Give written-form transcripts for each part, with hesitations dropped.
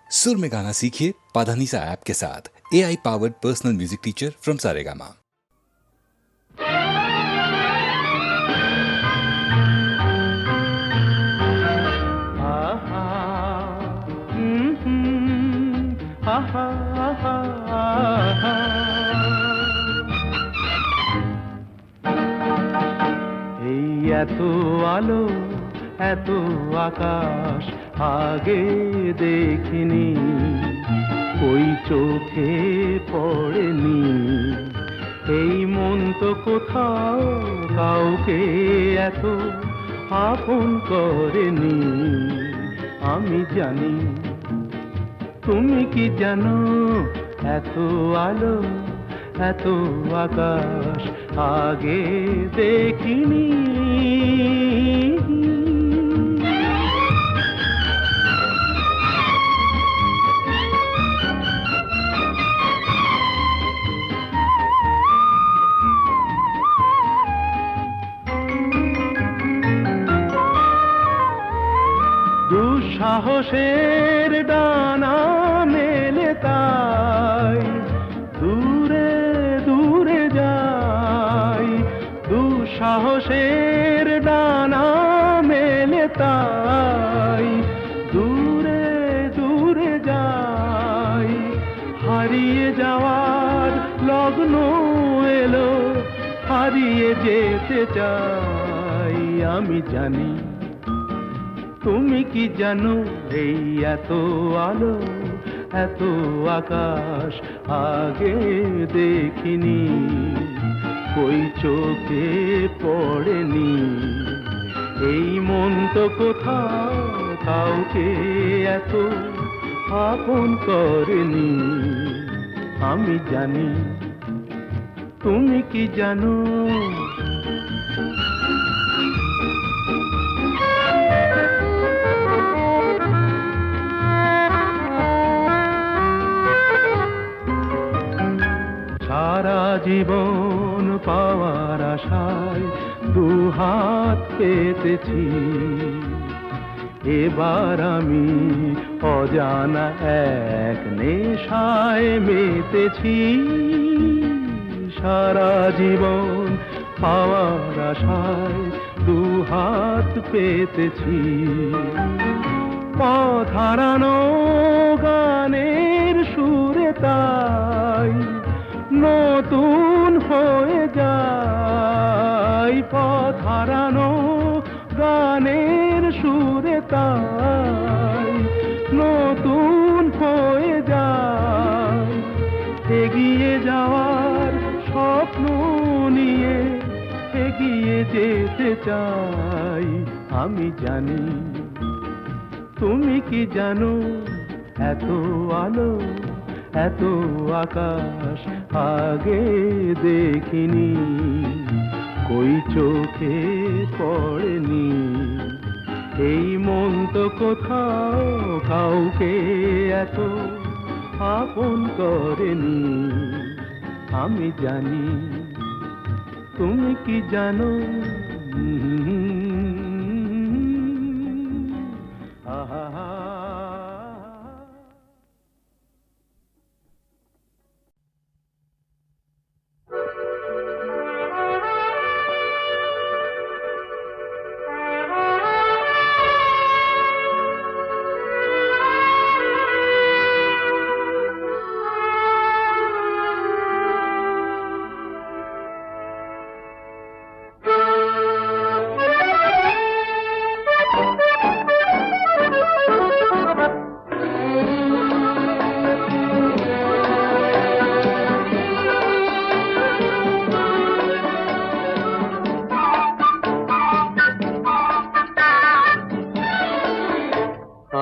सुर में गाना सीखिए पाधानीसा ऐप के साथ। AI powered personal music teacher from Saregama. এই এত আলো এত আকাশ আগে দেখিনি, ওই চোখে পড়েনি। এই মন তো কোথাও কাউকে এত আপন করেনি। আমি জানি, তুমি কি জানো, এত আলো এত আকাশ আগে দেখিনি। দুঃসাহসের ডানা মেলে তাই দূরে দূরে যাই। দুঃসাহসের ডানা মেলে তাই দূরে দূরে যাই। হারিয়ে যাওয়ার লগ্ন এলো, হারিয়ে যেতে চাই। আমি জানি, তুমি কি জানো, এই এত আলো এত আকাশ আগে দেখিনি, ওই চোখে পড়েনি। এই মন তো কোথাও কাউকে এত আপন করেনি। আমি জানি, তুমি কি জানো। সারা জীবন পাওয়ার আশায় দুহাত পেতেছি, এবার আমি অজানা এক নেশায় মেতেছি। সারা জীবন পাওয়ার আশায় দুহাত পেতেছি, পথ হারানো গানের সুরে তাই নতুন হয়ে যায়। পথ হারানো গানের সুরে তাই নতুন হয়ে যায়। এগিয়ে যাওয়ার স্বপ্ন নিয়ে এগিয়ে যেতে চাই। আমি জানি, তুমি কি জানো, এত আলো এত আকাশ আগে দেখিনি, কই চোখে পড়েনি। এই মন তো কোথাও কাউকে এত আপন করেনি। আমি জানি, তুমি কি জানো।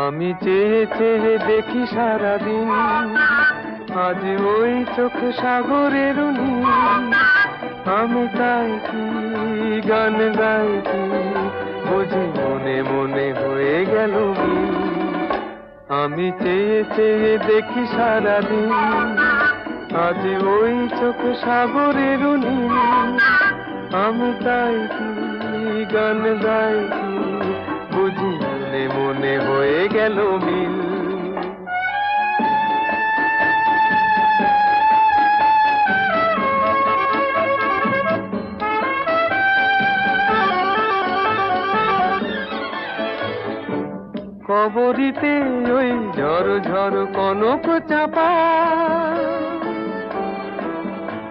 আমি চেয়ে চেয়ে দেখি সারাদিন, আজ ওই চোখ সাগরের নীল। আমি তাই কি গান গাই কি বুঝি মনে মনে হয়ে গেল মিল। আমি চেয়ে চেয়ে দেখি সারাদিন, আজ ওই চোখ সাগরের নীল। আমি তাই কি গান গাই কি বুঝি মনে মনে হয়ে গেল মিল। কবরিতে ওই ঝড় ঝড় কনক চাপা,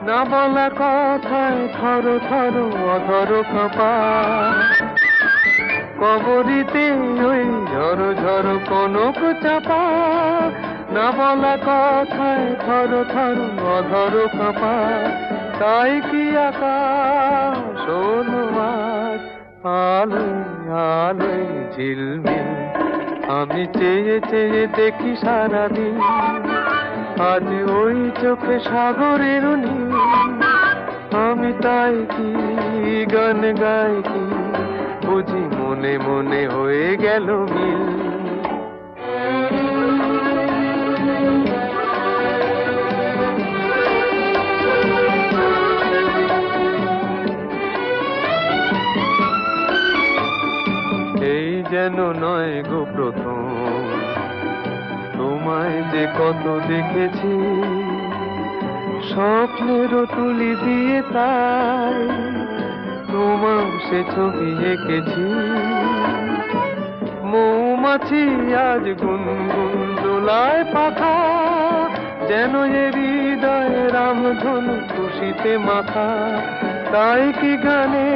না বলা কথায় থর থর অধর কাঁপা। কবরিতে ওই ঝড় ঝড় কনক চাপা, না বলা কথায় থর থর অধর কাঁপা। তাই কি আকাশ হলো আজ আলোয় আলোয় ঝিলমিল, আমি চেয়ে চেয়ে দেখি সারাদিন, আজ ওই চোখে সাগরের নীল। আমি তাই কি গান গাই কি বুঝি মনে মনে হয়ে গেল মিল। এই যেন নয় গো প্রথম তোমায় যে কত দেখেছি, স্বপ্নেরও তুলি দিয়ে তাই তোমার সে ছবি এঁকেছি। মৌমাছি আজ গুনগুন দোলায় পাখা, যেন এ হৃদয়ে রামধনু খুশিতে মাথা। তাই কি গানে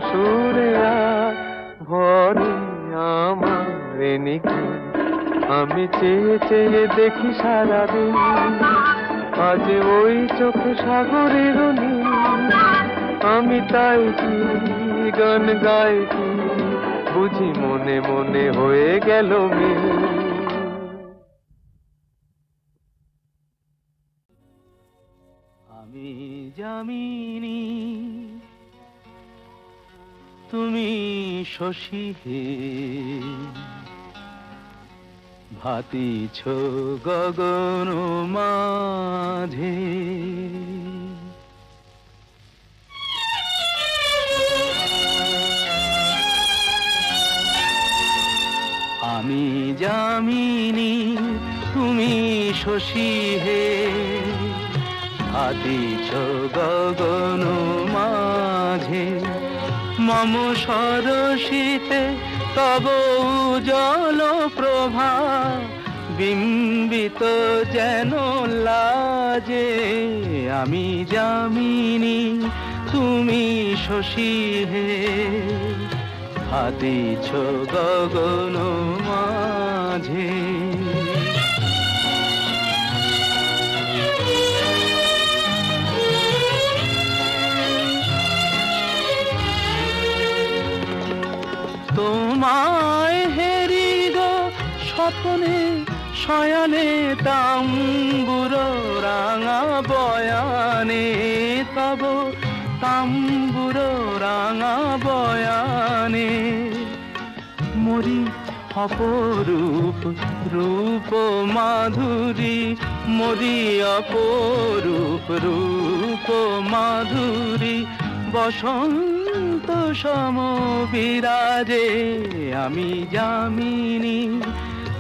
সুরে ভরে আমার নিকি, আমি চেয়ে চেয়ে দেখি সারাদিন, আজ ওই চোখ সাগরের নীল। আমি তাই কি গান গাই কি বুঝি মনে মনে হয়ে গেল মিল। আমি যামিনী তুমি শশী হে, ভাতিছ গগন মাঝে। আমি যামিনী তুমি শশী হে, ভাতিছ গগন মাঝে। মম সরসিতে তব উজ্জ্বল প্রভা, বিম্বিত যেন লাজে। আমি যামিনী তুমি শশী হে, ভাতিছ গগন মাঝে। তোমায় হেরি গো স্বপ্নে শয়নে, তাম্বুর রাঙা বয়ানে তব তাম্বুর রাঙা বয়ানে। মরি অপরূপ রূপ মাধুরী, মরি অপরূপ রূপ মাধুরী। বসন্ত সম বিরাজে, আমি যামিনী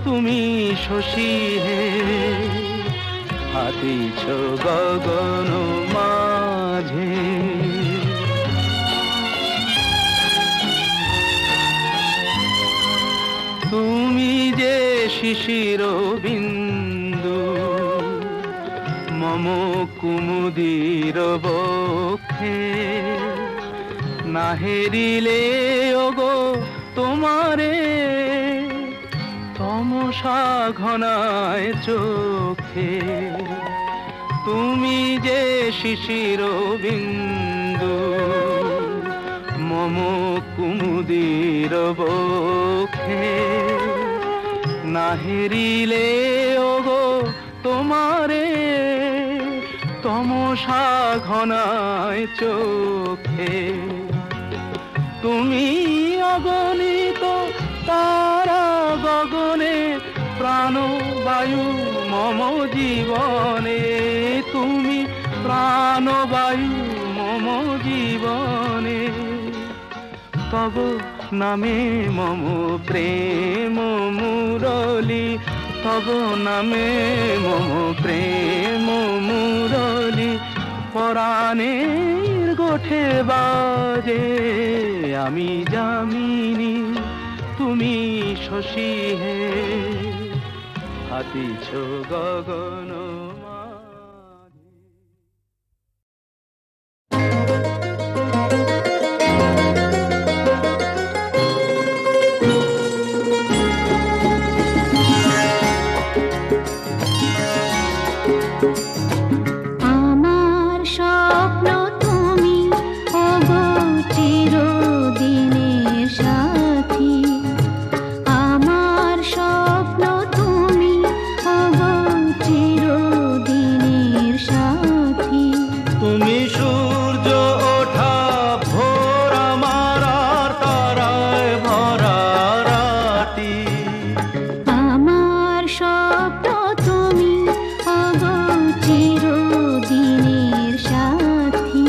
তুমি শশী হে, ভাতিছ গগন মাঝে। তুমি যে শিশির বিন্দু মম কুমুদির বক্ষে, না হেরিলে ওগো তোমারে তমসা ঘনায় চোখে। তুমি যে শিশির বিন্দু মম কুমুদির বক্ষে, না হেরিলে ওগো তোমারে তমসা ঘনায় চোখে। তুমি অগণিত তারা গগনে, প্রাণবায়ু মম জীবনে। তুমি প্রাণবায়ু মম জীবনে। তব নামে মম প্রেম মুরলী, তব নামে মম প্রেম মুরলী। পরাণের গোঠে বাজে, আমি যামিনী তুমি শশী হে হাতিছ গগন মাঝে। আমার স্বপ্ন তুমি ওগো চিরদিনের সাথী, আমার স্বপ্ন তুমি ওগো চিরদিনের সাথী। তুমি সূর্য ওঠা ভোর আমার আর তারায় ভরা রাতি, আমার স্বপ্ন তুমি ওগো চিরদিনের সাথী।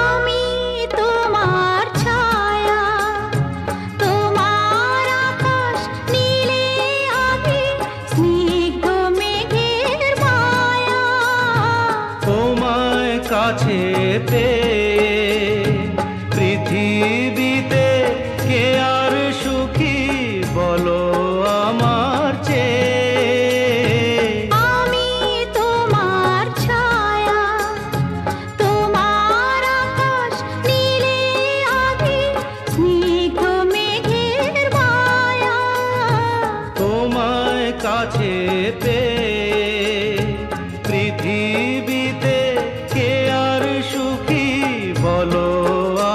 আমি তোমার ছায়া, তোমার আকাশ নীলে আমি স্নিগ্ধ মেঘের মায়া। তোমায় কাছে পেয়ে পৃথিবীতে কে আর সুখী বলো আমার চেয়ে। আমি তোমার ছায়া, তোমার আকাশ নীলে আমি স্নিগ্ধ মেঘের মায়া। তোমায় কাছে পেয়ে পৃথিবীতে কে আর সুখী বলো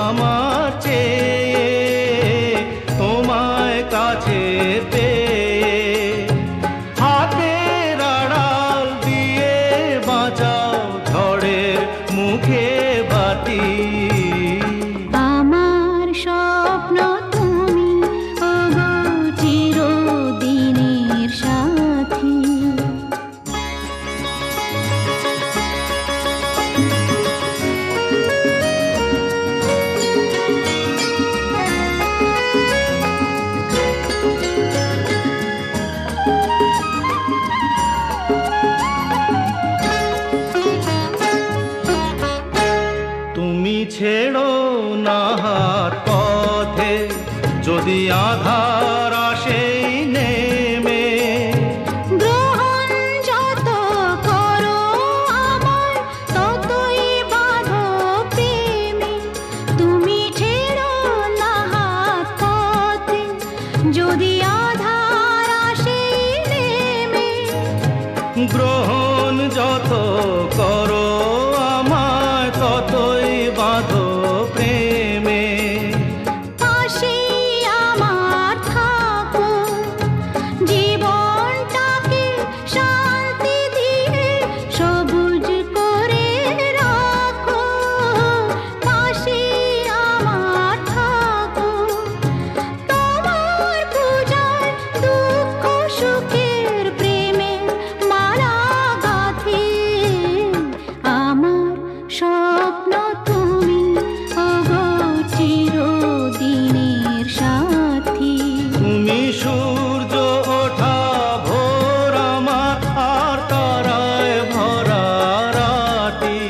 আমার চেয়ে। তোমায় কাছে পেয়ে হাতের আড়াল দিয়ে বাঁচাও ঝড়ের মুখে বাতি। আমার স্বপ্ন তুমি ওগো চিরদিনের সাথী। তুমি ছেড়ো না হাত পথে যদি আধার আসে নেমে। গ্রহণ যত করো আমায় ততই বাঁধো প্রেমে। তুমি ছেড়ো না হাত পথে যদি আধার আসে নেমে। গ্রহণ যত করো আমায় ততই বাঁধো প্রেমে। পাশে আমার থাকো, জীবনটাকে শান্তি দিয়ে সবুজ করে রাখো। পাশে আমার থাকো, তোমার পূজায় দুঃখ সুখের প্রেমের মালা গাঁথি। আমার স্বপ্ন তুমি ওগো চিরদিনের সাথী। তুমি সূর্য ওঠা ভোর আমার আর তারায় ভরা রাতি।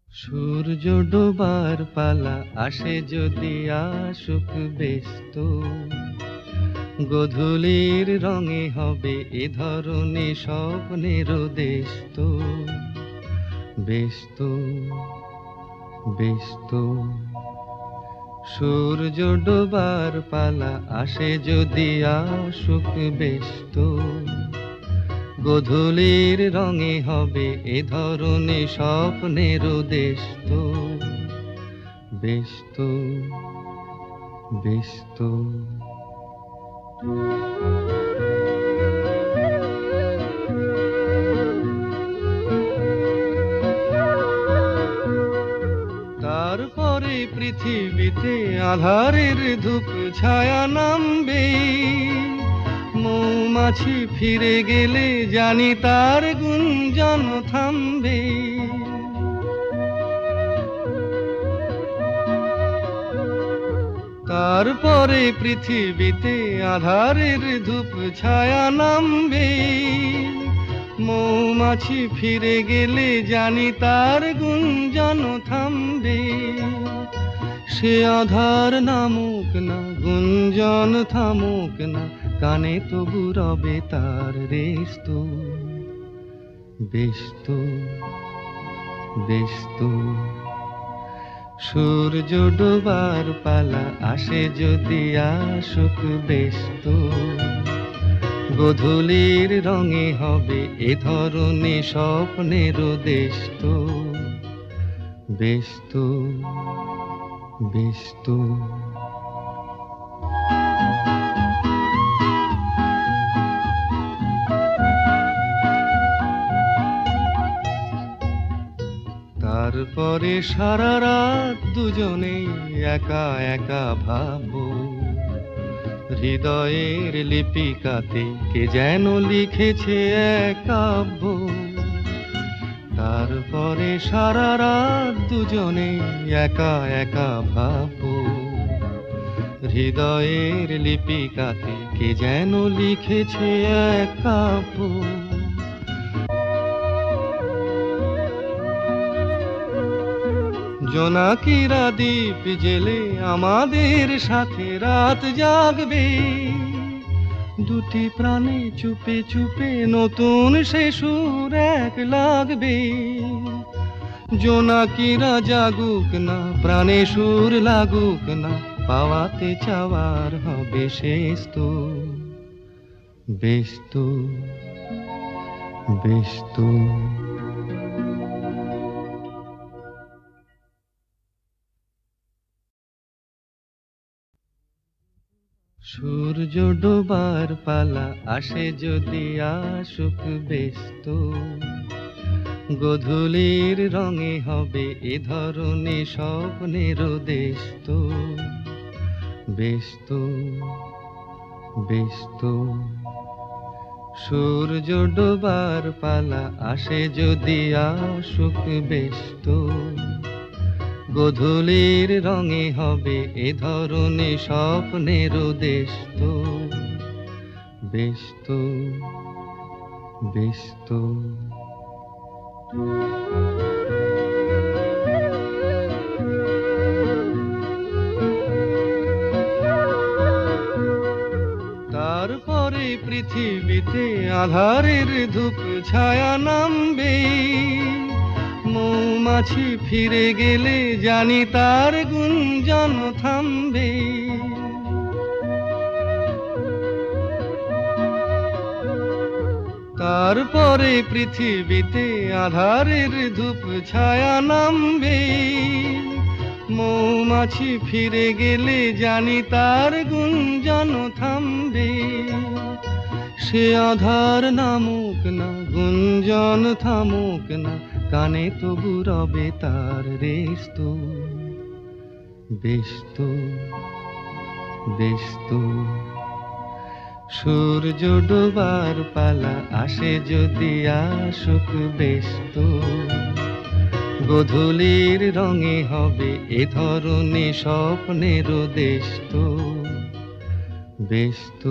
সূর্য ডোবার পালা আসে যদি আসুক ব্যস্ত, গধূলির রঙে হবে এ ধরনে স্বপ্নের দেশ তো। ব্যস্ত ব্যস্ত সূর্য ডোবার পালা আসে যদি আসুক ব্যস্ত, গধূলির রঙে হবে এ ধরনে স্বপ্নের দেশ তো। ব্যস্ত ব্যস্ত তারপরে পৃথিবীতে আধারের ধূপ ছায়া নামবে, মৌমাছি ফিরে গেলে জানি তার গুঞ্জন থামবে। তারপরে পৃথিবীতে আধারের ধূপ ছায়া নামবে। মৌমাছি ফিরে গেলে জানি তার গুঞ্জন থামবে। সে আধার নামুক না, গুঞ্জন থামুক না, কানে তবু রবে তার রেস্ত। বেস্ত বেস্ত সূর্য ডোবার পালা আসে যদি আসুক বেস্ত। গোধূলির রঙে হবে এ ধরনে স্বপ্নের দেশত। বেস্ত বেস্ত তারপরে সারা রাত দুজনে একা একা ভাববো। হৃদয়ের লিপিকাতে কে যেন লিখেছে এক কাব্য। তারপরে সারা রাত দুজনে একা একা ভাববো। হৃদয়ের লিপিকাতে কে যেন লিখেছে এক কাব্য। জোনাকিরা দ্বীপ জেলে আমাদের সাথে রাত জাগবে। দুটি প্রাণে চুপে চুপে নতুন সে সুর এক লাগবে। জোনাকিরা জাগুক না, প্রাণে সুর লাগুক না, পাওয়াতে চাওয়ার হবে শেষ তো। বেস্ত বেস্ত সূর্য ডোবার পালা আসে যদি আসুক বেস্ত। গোধূলির রঙে হবে এ ধরনে স্বপ্নের দেশত। বেস্ত বেস্ত সূর্য ডোবার পালা আসে যদি আসুক বেস্ত। গোধূলির রঙে হবে এ ধরনে স্বপ্নের দেশত। বেস্ত বেস্ত তারপরে পৃথিবীতে আধারের ধূপ ছায়া নামবে। মৌমাছি ফিরে গেলে জানি তার গুঞ্জন থামবে। তারপরে পৃথিবীতে আধারের ধূপ ছায়া নামবে। মৌমাছি ফিরে গেলে জানি তার গুঞ্জন থামবে। সে আধার নামুক না, গুঞ্জন থামুক না, কানে তবু রবে তার রেস্ত। বেস্ত বেস্ত সূর্য ডোবার পালা আসে যদি আসুক বেস্ত। গোধূলির রঙে হবে এ ধরনে স্বপ্নের দেশত। বেস্ত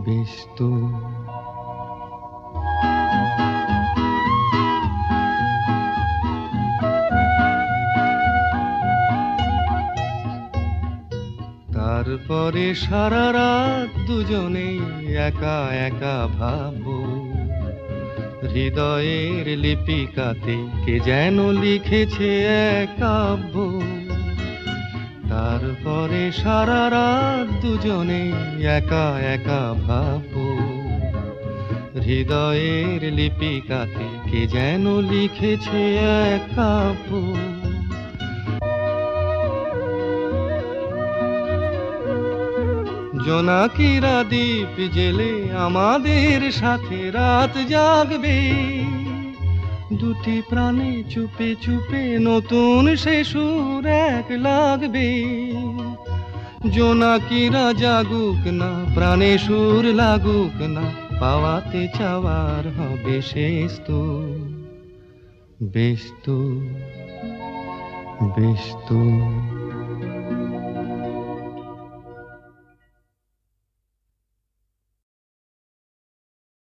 বেস্ত তারপরে সারা রাত দুজনে একা একা ভাববো। হৃদয়ের লিপিকাতে কে যেন লিখেছে এক কাব্য। তারপরে সারা রাত দুজনে একা একা ভাববো। হৃদয়ের লিপিকাতে কে যেন লিখেছে এক কাব্য। জোনাকিরা দ্বীপ জেলে আমাদের সাথে রাত জাগবে। দুটি প্রাণে চুপে চুপে নতুন সে সুর এক লাগবে। জোনাকিরা জাগুক না, প্রাণে সুর লাগুক না, পাওয়াতে চাওয়ার হবে শেষ তো, বেশ তো, বেশ তো।